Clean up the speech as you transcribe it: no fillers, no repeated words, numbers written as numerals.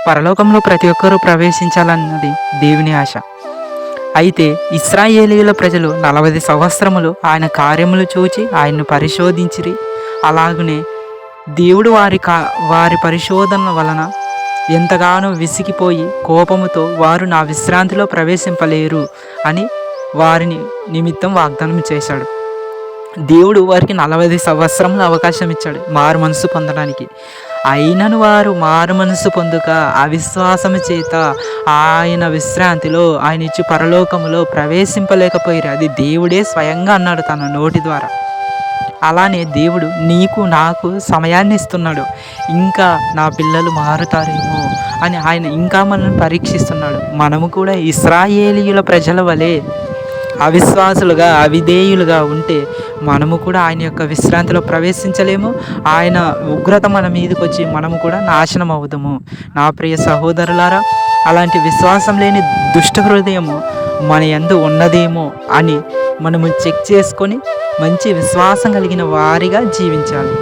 పరలోకంలో ప్రతి ఒక్కరూ ప్రవేశించాలన్నది దేవుని ఆశ. అయితే ఇశ్రాయేలీయుల ప్రజలు 40 సంవత్సరములు ఆయన కార్యములు చూచి ఆయన్ను పరిశోధించిరి. అలాగనే దేవుడు వారి పరిశోధన వలన ఎంతగానో విసిగిపోయి కోపముతో వారు నా విశ్రాంతిలో ప్రవేశింపలేరు అని వారిని నిమిత్తం వాగ్దానం చేశాడు. దేవుడు వారికి 40 సంవత్సరములు అవకాశం ఇచ్చాడు మారు మనసు పొందడానికి. అయినను వారు మారు మనసు పొందుక అవిశ్వాసము చేత ఆయన విశ్రాంతిలో, ఆయన ఇచ్చి పరలోకములో ప్రవేశింపలేకపోయారు. అది దేవుడే స్వయంగా అన్నాడు తన నోటి ద్వారా. అలానే దేవుడు నీకు నాకు సమయాన్ని ఇస్తున్నాడు. ఇంకా నా పిల్లలు మారుతారేమో అని ఆయన ఇంకా మనల్ని పరీక్షిస్తున్నాడు. మనము కూడా ఇశ్రాయేలీయుల ప్రజల వలె అవిశ్వాసులుగా అవిధేయులుగా ఉంటే మనము కూడా ఆయన యొక్క విశ్రాంతిలో ప్రవేశించలేము. ఆయన ఉగ్రత మన మీదకి వచ్చి మనము కూడా నాశనం అవుదాము. నా ప్రియ సహోదరులారా, అలాంటి విశ్వాసం లేని దుష్ట హృదయము మన యందు ఉన్నదేమో అని మనము చెక్ చేసుకొని మంచి విశ్వాసం కలిగిన వారిగా జీవించాలి.